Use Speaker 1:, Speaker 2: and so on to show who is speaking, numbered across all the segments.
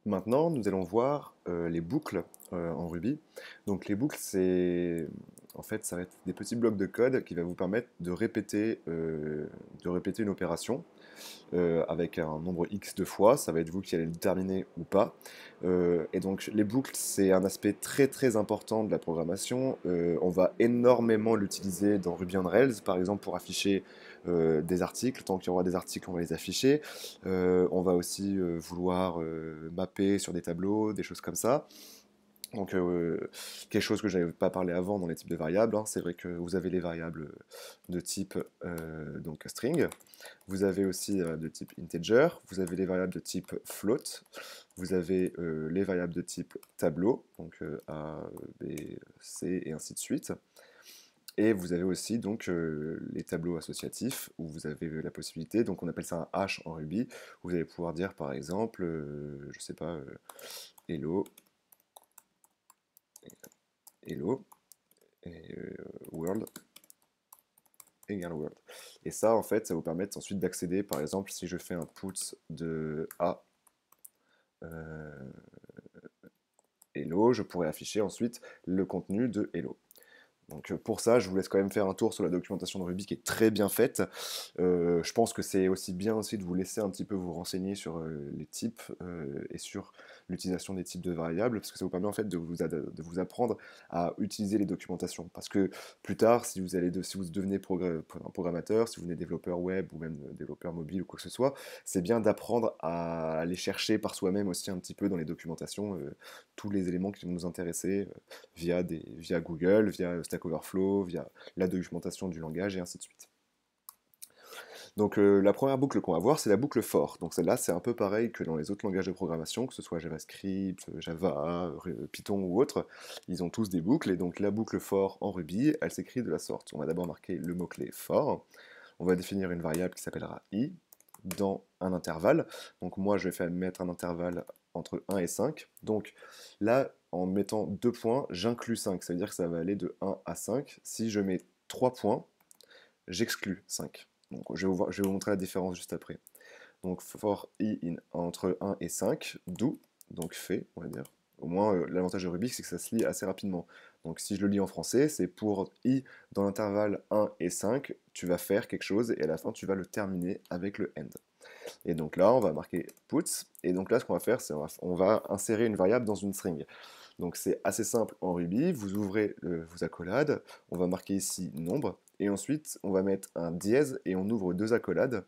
Speaker 1: Maintenant, nous allons voir les boucles en Ruby. Donc les boucles, en fait, ça va être des petits blocs de code qui va vous permettre de répéter une opération avec un nombre X de fois. Ça va être vous qui allez le déterminer ou pas. Et donc les boucles, c'est un aspect très très important de la programmation. On va énormément l'utiliser dans Ruby on Rails, par exemple pour afficher des articles. Tant qu'il y aura des articles, on va les afficher. On va aussi vouloir mapper sur des tableaux, des choses comme ça. Donc, quelque chose que je n'avais pas parlé avant dans les types de variables, hein, c'est vrai que vous avez les variables de type donc string, vous avez aussi de type integer, vous avez les variables de type float, vous avez les variables de type tableau, donc A, B, C et ainsi de suite. Et vous avez aussi donc les tableaux associatifs où vous avez la possibilité, donc on appelle ça un hash en Ruby, où vous allez pouvoir dire par exemple, je sais pas, hello, hello, et world égale world. Et ça, en fait, ça vous permet ensuite d'accéder, par exemple, si je fais un put de A euh, hello, je pourrais afficher ensuite le contenu de hello. Donc pour ça, je vous laisse quand même faire un tour sur la documentation de Ruby qui est très bien faite. Je pense que c'est aussi bien aussi de vous laisser un petit peu vous renseigner sur les types et sur l'utilisation des types de variables, parce que ça vous permet en fait de vous apprendre à utiliser les documentations. Parce que plus tard, si vous devenez un programmateur, si vous devenez développeur web ou même développeur mobile ou quoi que ce soit, c'est bien d'apprendre à aller chercher par soi-même aussi un petit peu dans les documentations tous les éléments qui vont nous intéresser via Google, via Stack Overflow, via la documentation du langage et ainsi de suite. Donc la première boucle qu'on va voir, c'est la boucle for. Donc celle-là, c'est un peu pareil que dans les autres langages de programmation, que ce soit JavaScript, Java, Python ou autre, ils ont tous des boucles, et donc la boucle for en Ruby, elle s'écrit de la sorte. On va d'abord marquer le mot-clé for, on va définir une variable qui s'appellera i dans un intervalle. Donc moi, je vais mettre un intervalle entre 1 et 5. Donc là, en mettant 2 points, j'inclus 5. Ça veut dire que ça va aller de 1 à 5. Si je mets 3 points, j'exclus 5. Donc je vais vous montrer la différence juste après. Donc for i entre 1 et 5, do, donc fait, on va dire. Au moins, l'avantage de Rubik, c'est que ça se lit assez rapidement. Donc si je le lis en français, c'est pour i dans l'intervalle 1 et 5, tu vas faire quelque chose et à la fin, tu vas le terminer avec le end. Et donc là, on va marquer puts, et donc là, ce qu'on va faire, c'est on va insérer une variable dans une string. Donc c'est assez simple en Ruby, vous ouvrez vos accolades, on va marquer ici nombre, et ensuite on va mettre un dièse et on ouvre deux accolades,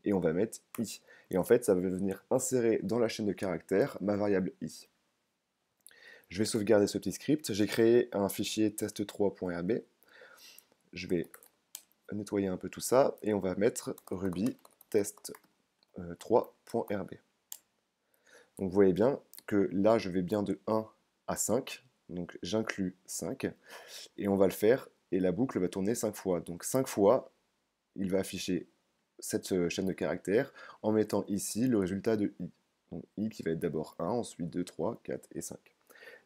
Speaker 1: et on va mettre i. Et en fait, ça va venir insérer dans la chaîne de caractères ma variable i. Je vais sauvegarder ce petit script, j'ai créé un fichier test3.rb, je vais nettoyer un peu tout ça, et on va mettre ruby test3.rb. Donc vous voyez bien que là, je vais bien de 1 à 5, donc j'inclus 5, et on va le faire, et la boucle va tourner 5 fois. Donc 5 fois, il va afficher cette chaîne de caractères en mettant ici le résultat de i. Donc i qui va être d'abord 1, ensuite 2, 3, 4 et 5.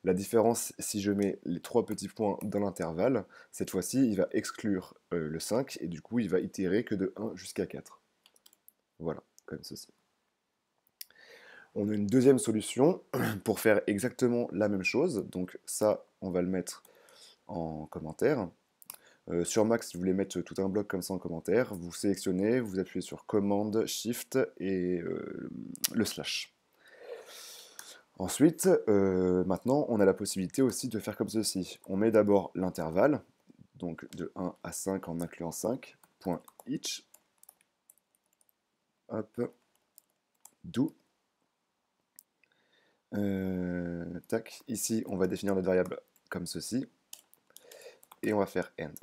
Speaker 1: La différence, si je mets les 3 petits points dans l'intervalle, cette fois-ci, il va exclure le 5, et du coup, il va itérer que de 1 jusqu'à 4. Voilà, comme ceci. On a une deuxième solution pour faire exactement la même chose. Donc ça, on va le mettre en commentaire. Sur Mac, si vous voulez mettre tout un bloc comme ça en commentaire, vous sélectionnez, vous appuyez sur Command, Shift et le slash. Ensuite, maintenant, on a la possibilité aussi de faire comme ceci. On met d'abord l'intervalle, donc de 1 à 5 en incluant 5, point each, hop, do. Tac, ici, on va définir notre variable comme ceci, et on va faire end.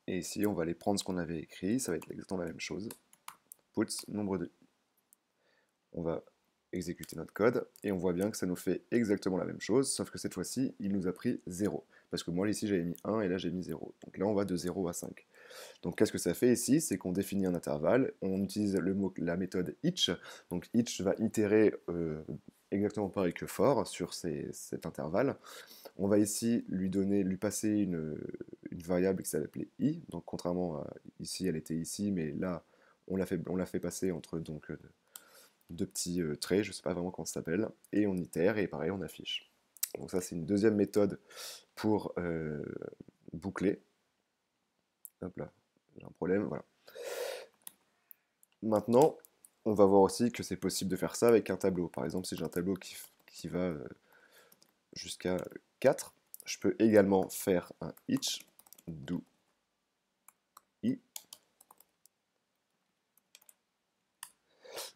Speaker 1: Et ici, on va aller prendre ce qu'on avait écrit, ça va être exactement la même chose. Puts, nombre de i. On va exécuter notre code, et on voit bien que ça nous fait exactement la même chose, sauf que cette fois-ci, il nous a pris 0. Parce que moi, ici, j'avais mis 1, et là, j'ai mis 0. Donc là, on va de 0 à 5. Donc qu'est-ce que ça fait ici? C'est qu'on définit un intervalle, on utilise la méthode each. Donc each va itérer exactement pareil que for sur cet intervalle. On va ici lui passer une variable qui s'appelle i. Donc contrairement à ici, elle était ici, mais là, on l'a fait passer entre donc deux petits traits, je ne sais pas vraiment comment ça s'appelle, et on itère, et pareil, on affiche. Donc ça, c'est une deuxième méthode pour boucler. Hop là, j'ai un problème, voilà. Maintenant, on va voir aussi que c'est possible de faire ça avec un tableau. Par exemple, si j'ai un tableau qui va jusqu'à 4, je peux également faire un each do i,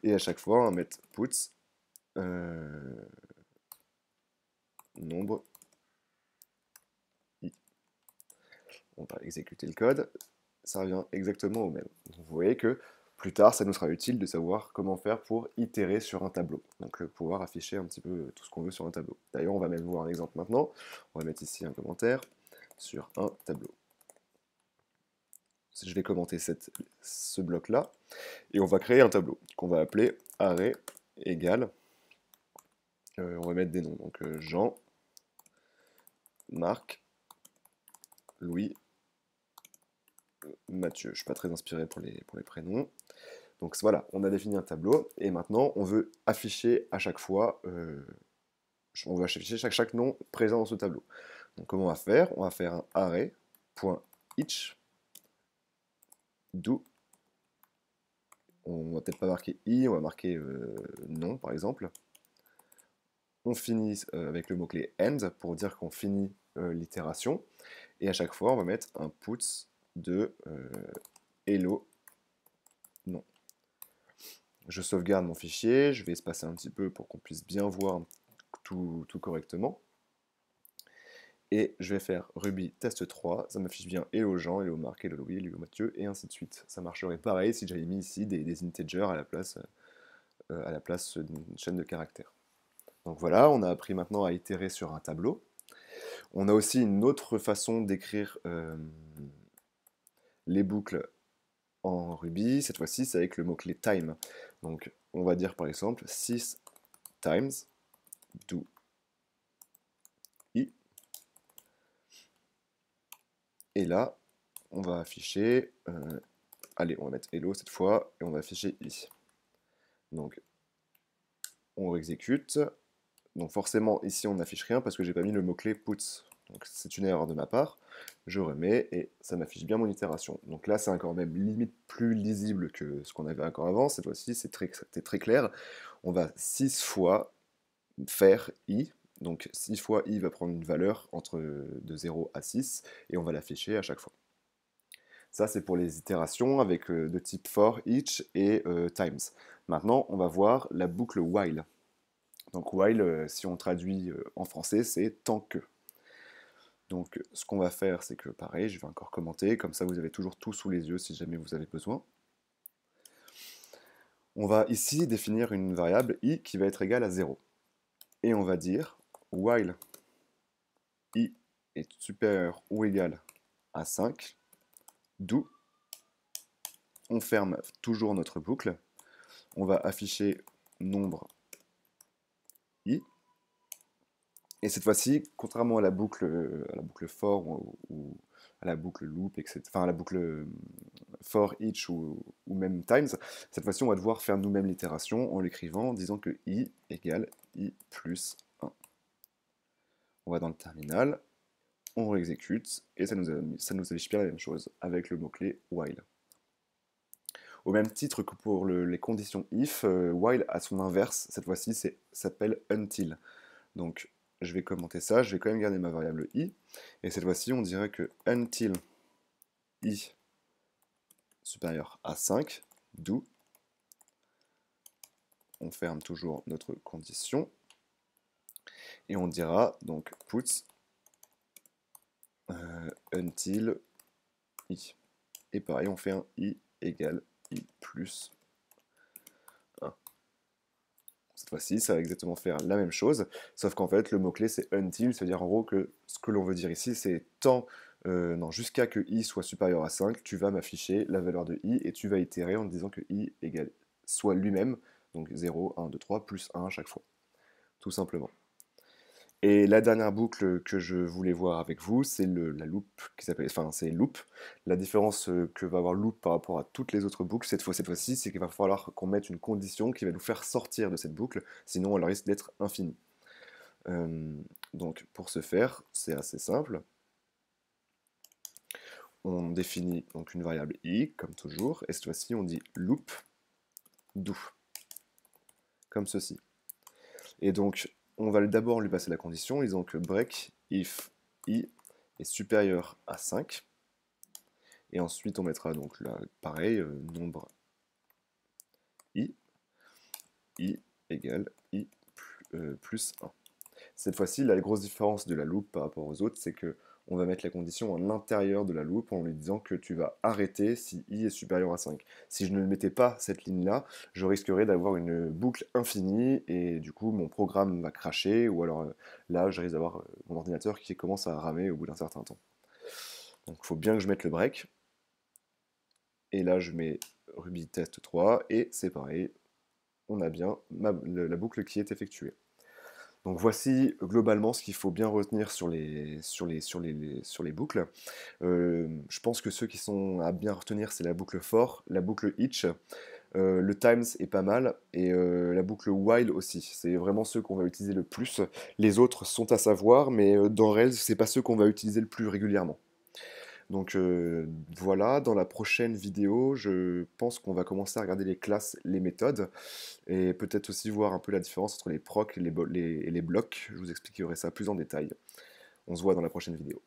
Speaker 1: et à chaque fois, on va mettre puts nombre i. On va exécuter le code, ça revient exactement au même. Donc, vous voyez que plus tard, ça nous sera utile de savoir comment faire pour itérer sur un tableau. Donc pouvoir afficher un petit peu tout ce qu'on veut sur un tableau. D'ailleurs, on va même voir un exemple maintenant. On va mettre ici un commentaire sur un tableau. Je vais commenter ce bloc-là, et on va créer un tableau qu'on va appeler array égale, on va mettre des noms, donc Jean, Marc, Louis, Mathieu. Je ne suis pas très inspiré pour les prénoms. Donc voilà, on a défini un tableau, et maintenant on veut afficher à chaque fois, on veut afficher chaque nom présent dans ce tableau. Donc comment on va faire? On va faire un array.each do. On va peut-être pas marquer i, on va marquer nom par exemple. On finit avec le mot-clé end pour dire qu'on finit l'itération. Et à chaque fois, on va mettre un puts de hello non. Je sauvegarde mon fichier, je vais espacer un petit peu pour qu'on puisse bien voir tout correctement. Et je vais faire Ruby test 3, ça m'affiche bien hello Jean, hello Marc, hello Louis, hello Mathieu, et ainsi de suite. Ça marcherait pareil si j'avais mis ici des integers à la place d'une chaîne de caractères. Donc voilà, on a appris maintenant à itérer sur un tableau. On a aussi une autre façon d'écrire les boucles en Ruby. Cette fois-ci, c'est avec le mot-clé time. Donc on va dire par exemple 6 times do i. Et là, on va afficher, allez, on va mettre hello cette fois, et on va afficher i. Donc on exécute. Donc forcément, ici, on n'affiche rien parce que j'ai pas mis le mot-clé puts. Donc c'est une erreur de ma part. Je remets et ça m'affiche bien mon itération. Donc là, c'est encore même limite plus lisible que ce qu'on avait encore avant. Cette fois-ci, c'était très clair. On va 6 fois faire i. Donc 6 fois i va prendre une valeur de 0 à 6 et on va l'afficher à chaque fois. Ça, c'est pour les itérations avec de type for, each et times. Maintenant, on va voir la boucle while. Donc while, si on traduit en français, c'est tant que. Donc ce qu'on va faire, c'est que pareil, je vais encore commenter, comme ça vous avez toujours tout sous les yeux si jamais vous avez besoin. On va ici définir une variable i qui va être égale à 0. Et on va dire while i est supérieur ou égal à 5, do, on ferme toujours notre boucle, on va afficher nombre i. Et cette fois-ci, contrairement à la boucle for ou à la boucle loop, etc., enfin à la boucle for each ou même times, cette fois-ci on va devoir faire nous-mêmes l'itération en l'écrivant en disant que i égale i plus 1. On va dans le terminal, on réexécute et ça nous affiche bien la même chose avec le mot-clé while. Au même titre que pour les conditions if, while a son inverse, cette fois-ci s'appelle until. Donc je vais commenter ça, je vais quand même garder ma variable i, et cette fois-ci on dirait que until i supérieur à 5, do, on ferme toujours notre condition, et on dira donc puts until i. Et pareil, on fait un i égale i plus 1. Cette fois-ci, ça va exactement faire la même chose, sauf qu'en fait, le mot-clé c'est until, c'est-à-dire en gros que ce que l'on veut dire ici, c'est tant, non, jusqu'à que i soit supérieur à 5, tu vas m'afficher la valeur de i et tu vas itérer en disant que i égale soit lui-même, donc 0, 1, 2, 3, plus 1 à chaque fois, tout simplement. Et la dernière boucle que je voulais voir avec vous, c'est la loop qui s'appelle, enfin c'est loop. La différence que va avoir loop par rapport à toutes les autres boucles cette fois-ci, c'est qu'il va falloir qu'on mette une condition qui va nous faire sortir de cette boucle, sinon elle risque d'être infinie. Euh, donc pour ce faire, c'est assez simple. On définit donc une variable i, comme toujours, et cette fois-ci on dit loop do, comme ceci. Et donc on va d'abord lui passer la condition, disons que break if i est supérieur à 5, et ensuite on mettra donc là, pareil, nombre i égale i plus 1. Cette fois-ci, la grosse différence de la loupe par rapport aux autres, c'est que on va mettre la condition à l'intérieur de la loupe en lui disant que tu vas arrêter si i est supérieur à 5. Si je ne mettais pas cette ligne-là, je risquerais d'avoir une boucle infinie et du coup mon programme va cracher ou alors là je risque d'avoir mon ordinateur qui commence à ramer au bout d'un certain temps. Donc il faut bien que je mette le break. Et là je mets Ruby test 3 et c'est pareil, on a bien la boucle qui est effectuée. Donc voici globalement ce qu'il faut bien retenir sur les boucles. Je pense que ceux qui sont à bien retenir, c'est la boucle for, la boucle each, le times est pas mal, et la boucle while aussi. C'est vraiment ceux qu'on va utiliser le plus. Les autres sont à savoir, mais dans Rails, c'est pas ceux qu'on va utiliser le plus régulièrement. Donc voilà, dans la prochaine vidéo, je pense qu'on va commencer à regarder les classes, les méthodes, et peut-être aussi voir un peu la différence entre les procs et les blocs. Je vous expliquerai ça plus en détail. On se voit dans la prochaine vidéo.